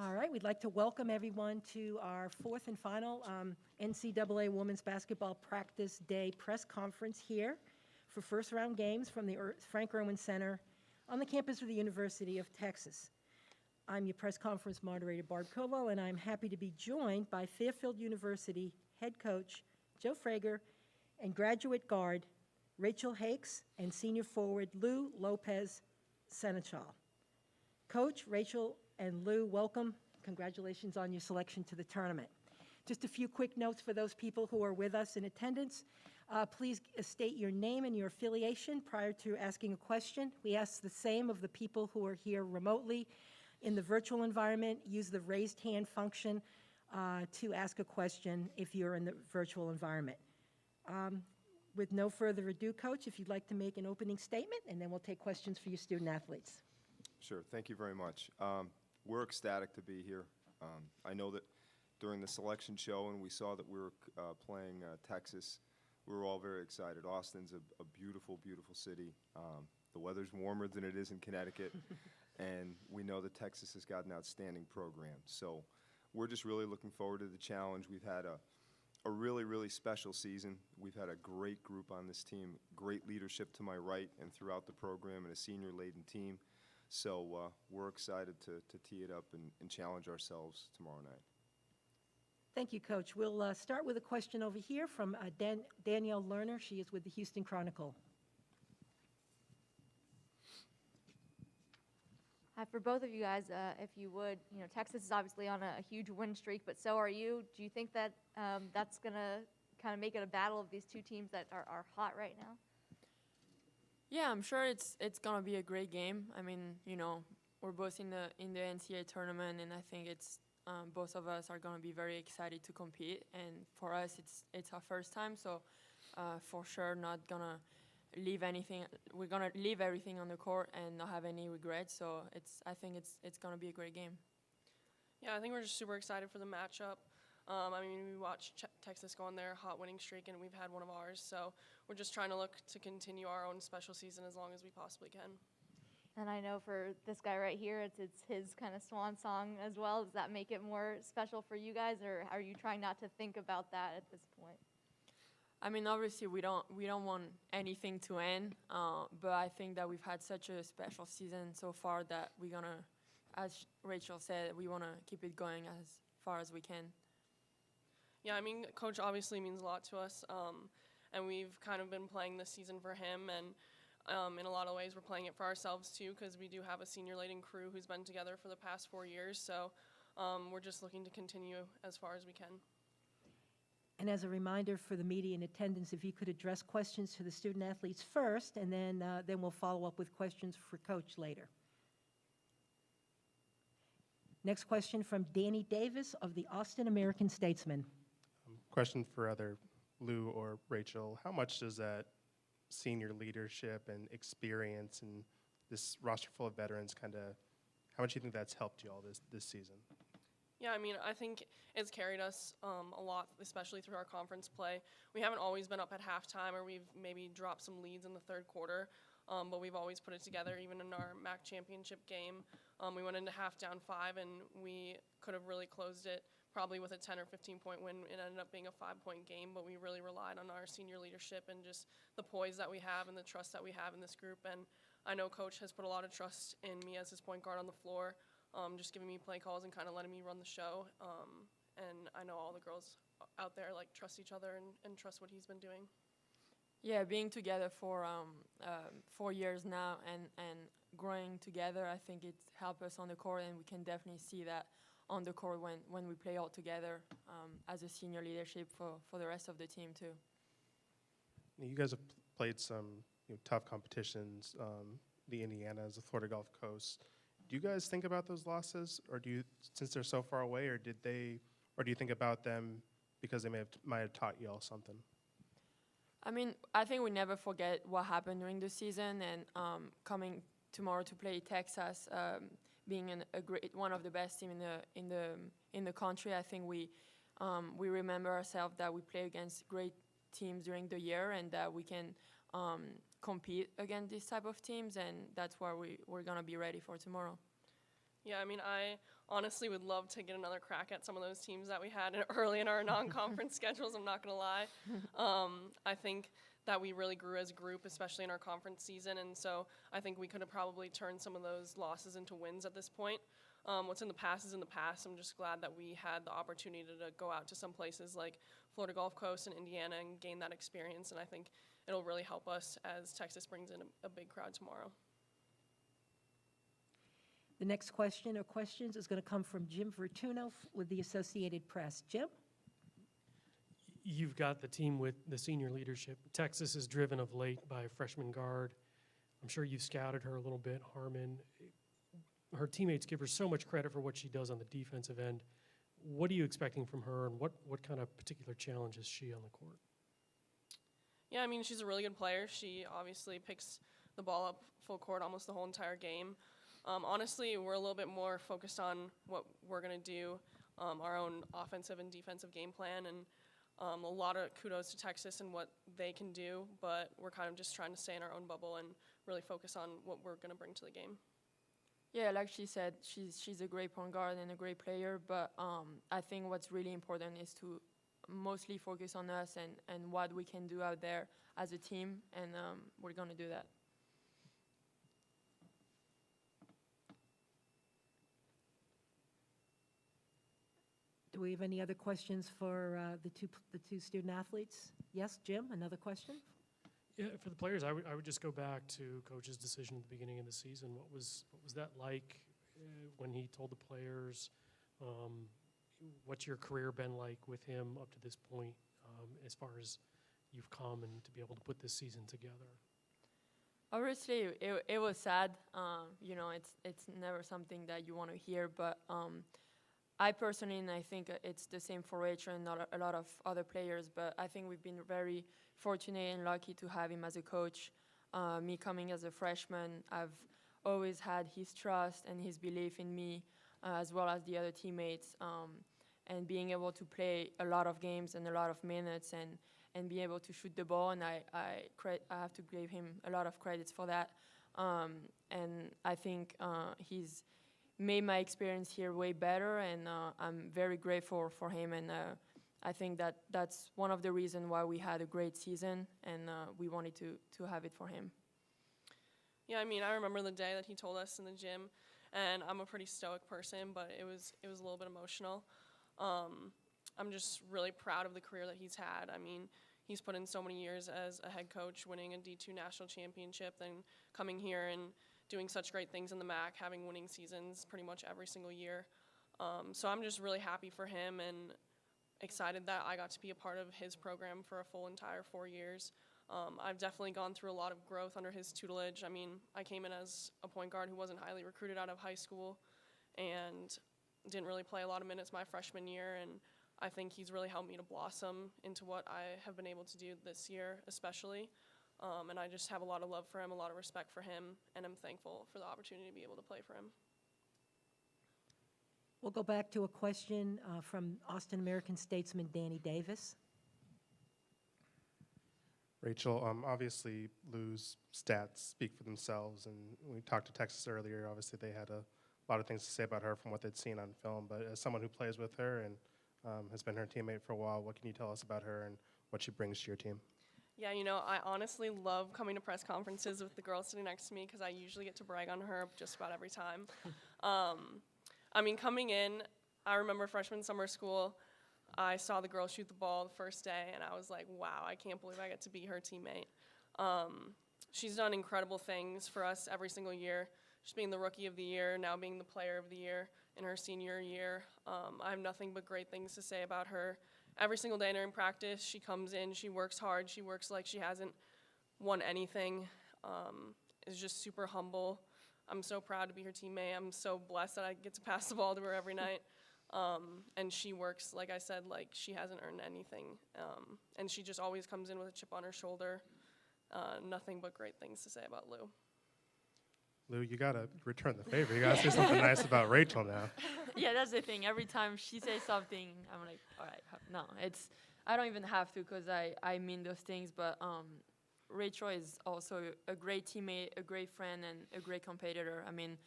All right, we'd like to welcome everyone to our fourth and final NCAA Women's Basketball Practice Day press conference here for first round games from the Frank Erwin Center on the campus of the University of Texas. I'm your press conference moderator, Barb Koval, and I'm happy to be joined by Fairfield University head coach Joe Frager and graduate guard Rachel Hakes and senior forward Lou Lopez Senechal. Coach, Rachel, and Lou, welcome. Congratulations on your selection to the tournament. Just a few quick notes for those people who are with us in attendance. Please state your name and your affiliation prior to asking a question. We ask the same of the people who are here remotely. In the virtual environment, use the raised hand function to ask a question if you're in the virtual environment. With no further ado, Coach, if you'd like to make an opening statement, and then we'll take questions for your student athletes. Sure, thank you very much. We're ecstatic to be here. I know that during the selection show and we saw that we were playing Texas, we were all very excited. Austin's a beautiful, beautiful city. The weather's warmer than it is in Connecticut, and we know that Texas has got an outstanding program. So we're just really looking forward to the challenge. We've had a really, really special season. We've had a great group on this team, great leadership to my right and throughout the program, and a senior-laden team. So we're excited to tee it up and challenge ourselves tomorrow night. Thank you, Coach. We'll start with a question over here from Danielle Lerner. She is with the Houston Chronicle. Hi, for both of you guys, if you would, Texas is obviously on a huge win streak, but so are you. Do you think that that's going to kind of make it a battle of these two teams that are hot right now? Yeah, I'm sure it's gonna be a great game. I mean, we're both in the NCAA tournament, and I think it's both of us are gonna be very excited to compete. And for us, it's our first time, so for sure not gonna leave anything. We're gonna leave everything on the court and not have any regrets. So I think it's gonna be a great game. Yeah, I think we're just super excited for the matchup. We watched Texas go on their hot winning streak, and we've had one of ours. So we're just trying to look to continue our own special season as long as we possibly can. And I know for this guy right here, it's his kind of swan song as well. Does that make it more special for you guys, or are you trying not to think about that at this point? I mean, obviously we don't want anything to end, but I think that we've had such a special season so far that we're gonna, as Rachel said, we want to keep it going as far as we can. Yeah, I mean, Coach obviously means a lot to us, and we've kind of been playing this season for him, and in a lot of ways we're playing it for ourselves too, because we do have a senior-laden crew who's been together for the past 4 years, so we're just looking to continue as far as we can. And as a reminder for the media in attendance, if you could address questions to the student athletes first, and then we'll follow up with questions for Coach later. Next question from Danny Davis of the Austin American-Statesman. Question for either Lou or Rachel. How much does that senior leadership and experience and this roster full of veterans how much do you think that's helped you all this season? Yeah, I mean, I think it's carried us a lot, especially through our conference play. We haven't always been up at halftime, or we've maybe dropped some leads in the third quarter, but we've always put it together. Even in our MAC championship game, we went into half down 5, and we could have really closed it probably with a 10 or 15-point win. It ended up being a 5-point game, but we really relied on our senior leadership and just the poise that we have and the trust that we have in this group. And I know Coach has put a lot of trust in me as his point guard on the floor, just giving me play calls and kind of letting me run the show. And I know all the girls out there trust each other and trust what he's been doing. Yeah, being together for 4 years now and growing together, I think it's helped us on the court, and we can definitely see that on the court when we play all together as a senior leadership for the rest of the team too. You guys have played some tough competitions, the Indianas, the Florida Gulf Coast. Do you guys think about those losses, or since they're so far away, or do you think about them because they might have taught you all something? I mean, I think we never forget what happened during the season, and coming tomorrow to play Texas, being one of the best team in the country. I think we remember ourselves that we play against great teams during the year, and that we can compete against these type of teams, and that's where we're gonna be ready for tomorrow. Yeah, I mean, I honestly would love to get another crack at some of those teams that we had early in our non-conference schedules, I'm not going to lie. I think that we really grew as a group, especially in our conference season, and so I think we could have probably turned some of those losses into wins at this point. What's in the past is in the past. I'm just glad that we had the opportunity to go out to some places like Florida Gulf Coast and Indiana and gain that experience, and I think it'll really help us as Texas brings in a big crowd tomorrow. The next question or questions is going to come from Jim Vertuno with the Associated Press. Jim? You've got the team with the senior leadership. Texas is driven of late by a freshman guard. I'm sure you've scouted her a little bit, Harmon. Her teammates give her so much credit for what she does on the defensive end. What are you expecting from her, and what kind of particular challenge is she on the court? Yeah, I mean, she's a really good player. She obviously picks the ball up full court almost the whole entire game. Honestly, we're a little bit more focused on what we're going to do, our own offensive and defensive game plan, and a lot of kudos to Texas and what they can do, but we're kind of just trying to stay in our own bubble and really focus on what we're going to bring to the game. Yeah, like she said, she's a great point guard and a great player, but I think what's really important is to mostly focus on us and what we can do out there as a team, and we're going to do that. Do we have any other questions for the two student athletes? Yes, Jim, another question? Yeah, for the players, I would just go back to Coach's decision at the beginning of the season. What was that like when he told the players? What's your career been like with him up to this point, as far as you've come and to be able to put this season together? Obviously, it was sad. You know, it's never something that you want to hear, but I personally, and I think it's the same for Rachel and a lot of other players, but I think we've been very fortunate and lucky to have him as a coach. Me coming as a freshman, I've always had his trust and his belief in me, as well as the other teammates, and being able to play a lot of games and a lot of minutes and be able to shoot the ball, and I have to give him a lot of credits for that. And I think he's made my experience here way better, and I'm very grateful for him, and I think that's one of the reasons why we had a great season, and we wanted to have it for him. Yeah, I mean, I remember the day that he told us in the gym, and I'm a pretty stoic person, but it was a little bit emotional. I'm just really proud of the career that he's had. I mean, he's put in so many years as a head coach, winning a D2 national championship, then coming here and doing such great things in the MAC, having winning seasons pretty much every single year. So I'm just really happy for him and excited that I got to be a part of his program for a full entire 4 years. I've definitely gone through a lot of growth under his tutelage. I mean, I came in as a point guard who wasn't highly recruited out of high school and didn't really play a lot of minutes my freshman year, and I think he's really helped me to blossom into what I have been able to do this year especially. And I just have a lot of love for him, a lot of respect for him, and I'm thankful for the opportunity to be able to play for him. We'll go back to a question from Austin American statesman Danny Davis. Rachel, obviously Lou's stats speak for themselves, and we talked to Texas earlier. Obviously, they had a lot of things to say about her from what they'd seen on film, but as someone who plays with her and has been her teammate for a while, what can you tell us about her and what she brings to your team? Yeah, you know, I honestly love coming to press conferences with the girl sitting next to me because I usually get to brag on her just about every time. I mean, coming in, I remember freshman summer school, I saw the girl shoot the ball the first day, and I was like, wow, I can't believe I get to be her teammate. She's done incredible things for us every single year. She's being the Rookie of the Year, now being the Player of the Year in her senior year. I have nothing but great things to say about her. Every single day during practice, she comes in, she works hard, she works like she hasn't won anything, is just super humble. I'm so proud to be her teammate. I'm so blessed that I get to pass the ball to her every night. And she works, like I said, like she hasn't earned anything. And she just always comes in with a chip on her shoulder. Nothing but great things to say about Lou. Lou, you got to return the favor. You got to say something nice about Rachel now. Yeah, that's the thing. Every time she says something, I'm like, all right, no, I don't even have to because I mean those things. But Rachel is also a great teammate, a great friend, and a great competitor. I mean,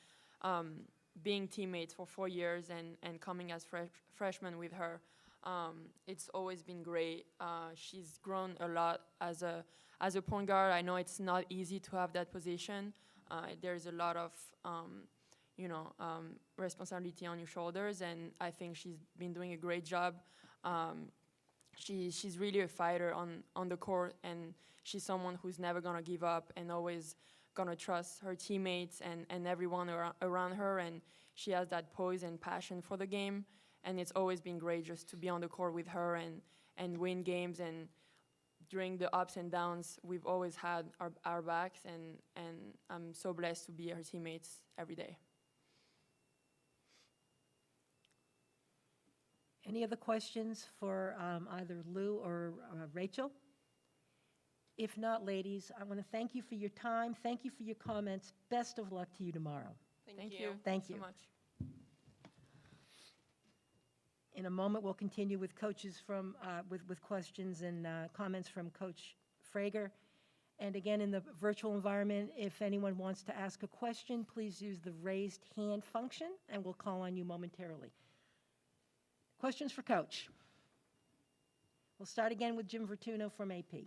being teammates for 4 years and coming as freshmen with her, it's always been great. She's grown a lot as a point guard. I know it's not easy to have that position. There's a lot of responsibility on your shoulders, and I think she's been doing a great job. She's really a fighter on the court, and she's someone who's never gonna give up and always gonna trust her teammates and everyone around her, and she has that poise and passion for the game, and it's always been great just to be on the court with her and win games, and during the ups and downs, we've always had our backs, and I'm so blessed to be her teammates every day. Any other questions for either Lou or Rachel? If not, ladies, I want to thank you for your time. Thank you for your comments. Best of luck to you tomorrow. Thank you. Thank Thanks you. so much. In a moment, we'll continue with coaches from, with questions and comments from Coach Frager. And again, in the virtual environment, if anyone wants to ask a question, please use the raised hand function, and we'll call on you momentarily. Questions for Coach? We'll start again with Jim Vertuno from AP.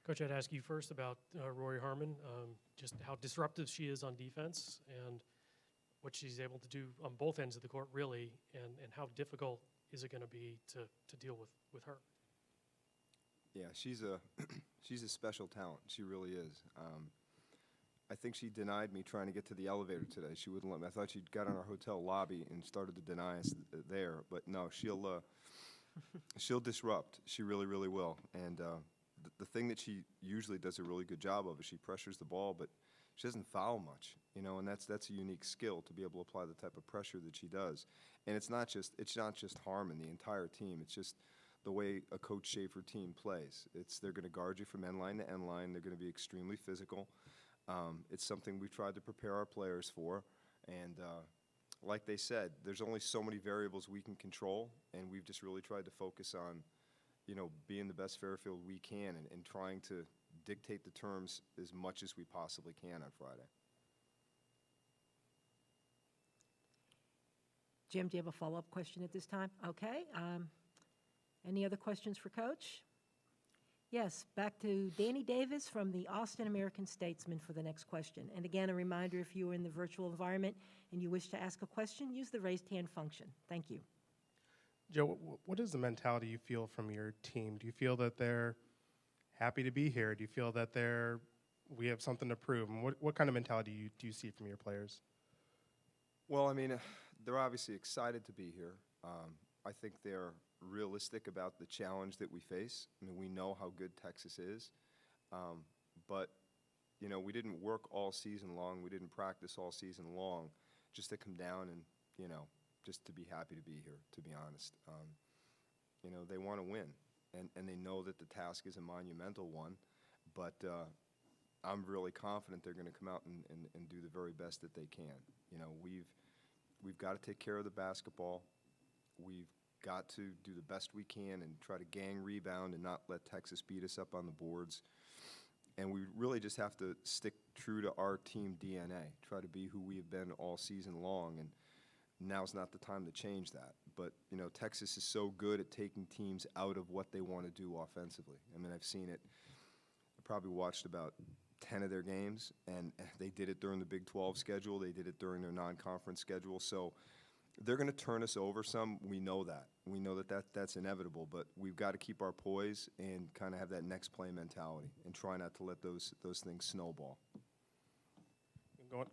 Coach, I'd ask you first about Rory Harmon, just how disruptive she is on defense and what she's able to do on both ends of the court, really, and how difficult is it going to be to deal with her? Yeah, she's a she's a special talent. She really is. I think she denied me trying to get to the elevator today. She wouldn't let me. I thought she'd got in our hotel lobby and started to deny us there, but no, she'll disrupt. She really, really will. And the thing that she usually does a really good job of is she pressures the ball, but she doesn't foul much, and that's a unique skill to be able to apply the type of pressure that she does. And it's not just Harmon, the entire team. It's just the way a Coach Schaefer team plays. They're going to guard you from end line to end line. They're going to be extremely physical. It's something we've tried to prepare our players for, and like they said, there's only so many variables we can control, and we've just really tried to focus on, being the best Fairfield we can and trying to dictate the terms as much as we possibly can on Friday. Jim, do you have a follow-up question at this time? Okay. Any other questions for Coach? Yes, back to Danny Davis from the Austin American-Statesman for the next question. And again, a reminder, if you are in the virtual environment and you wish to ask a question, use the raised hand function. Thank you. Joe, what is the mentality you feel from your team? Do you feel that they're happy to be here? Do you feel that we have something to prove? And what kind of mentality do you see from your players? Well, I mean, they're obviously excited to be here. I think they're realistic about the challenge that we face. I mean, we know how good Texas is, but we didn't work all season long. We didn't practice all season long just to come down and just to be happy to be here. To be honest, they want to win, and they know that the task is a monumental one. But I'm really confident they're going to come out and do the very best that they can. We've got to take care of the basketball. We've got to do the best we can and try to gang rebound and not let Texas beat us up on the boards. And we really just have to stick true to our team DNA, try to be who we have been all season long, and now's not the time to change that. But, Texas is so good at taking teams out of what they want to do offensively. I mean, I've seen it. I probably watched about 10 of their games, and they did it during the Big 12 schedule. They did it during their non-conference schedule. So they're going to turn us over some. We know that. We know that's inevitable, but we've got to keep our poise and kind of have that next play mentality and try not to let those things snowball.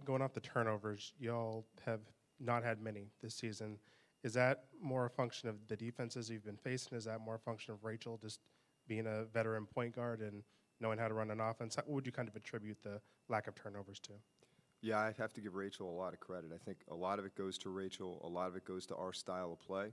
Going off the turnovers, y'all have not had many this season. Is that more a function of the defenses you've been facing? Is that more a function of Rachel just being a veteran point guard and knowing how to run an offense? What would you kind of attribute the lack of turnovers to? Yeah, I have to give Rachel a lot of credit. I think a lot of it goes to Rachel. A lot of it goes to our style of play.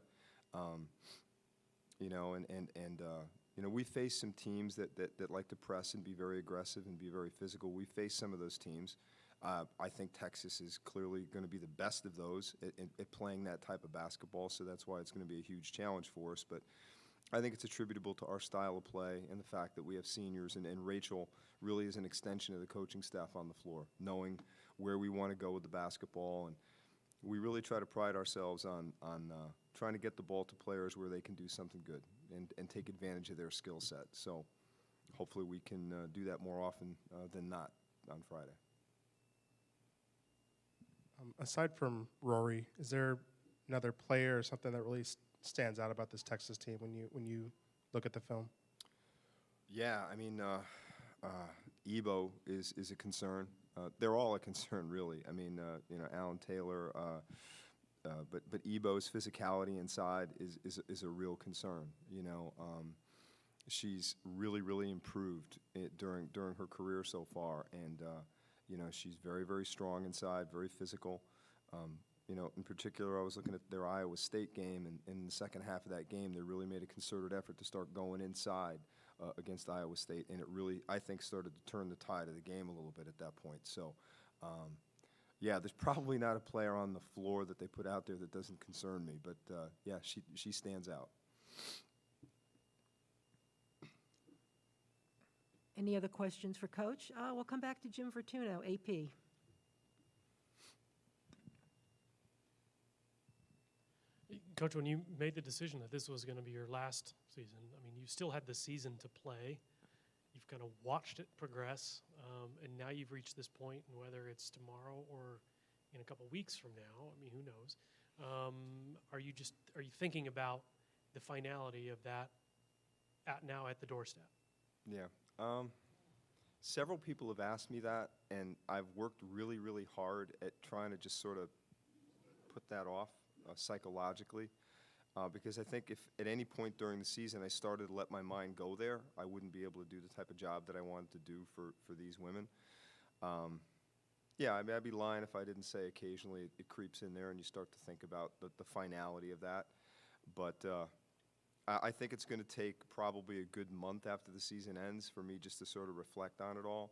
We face some teams that like to press and be very aggressive and be very physical. We face some of those teams. I think Texas is clearly going to be the best of those at playing that type of basketball, so that's why it's going to be a huge challenge for us. But I think it's attributable to our style of play and the fact that we have seniors, and Rachel really is an extension of the coaching staff on the floor, knowing where we want to go with the basketball. And we really try to pride ourselves on trying to get the ball to players where they can do something good and take advantage of their skill set. So hopefully we can do that more often than not on Friday. Aside from Rory, is there another player or something that really stands out about this Texas team when you look at the film? Yeah, I mean, Ebo is a concern. They're all a concern, really. I mean, Alan Taylor, but Ebo's physicality inside is a real concern. She's really improved during her career so far, and she's very strong inside, very physical. In particular, I was looking at their Iowa State game, and in the second half of that game, they really made a concerted effort to start going inside against Iowa State, and it really, I think, started to turn the tide of the game a little bit at that point. So, yeah, there's probably not a player on the floor that they put out there that doesn't concern me, but yeah, she stands out. Any other questions for Coach? We'll come back to Jim Fortuno, AP. Coach, when you made the decision that this was going to be your last season, I mean, you still had the season to play. You've kind of watched it progress, and now you've reached this point, and whether it's tomorrow or in a couple weeks from now, I mean, who knows? Are you thinking about the finality of that now at the doorstep? Yeah. Several people have asked me that, and I've worked really hard at trying to just sort of put that off psychologically, because I think if at any point during the season I started to let my mind go there, I wouldn't be able to do the type of job that I wanted to do for these women. Yeah, I mean, I'd be lying if I didn't say occasionally it creeps in there and you start to think about the finality of that. But I think it's going to take probably a good month after the season ends for me just to sort of reflect on it all.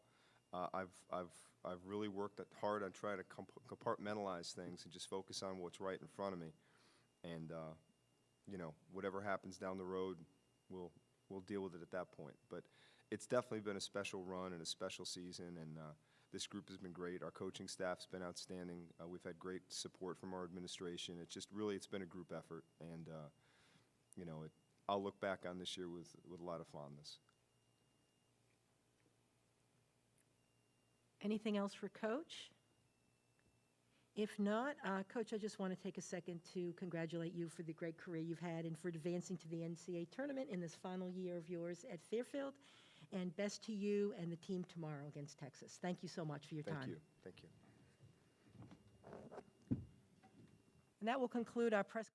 I've really worked hard on trying to compartmentalize things and just focus on what's right in front of me. And whatever happens down the road, we'll deal with it at that point. But it's definitely been a special run and a special season, and this group has been great. Our coaching staff's been outstanding. We've had great support from our administration. It's been a group effort, and I'll look back on this year with a lot of fondness. Anything else for Coach? If not, Coach, I just want to take a second to congratulate you for the great career you've had and for advancing to the NCAA tournament in this final year of yours at Fairfield. And best to you and the team tomorrow against Texas. Thank you so much for your time. Thank you. And that will conclude our press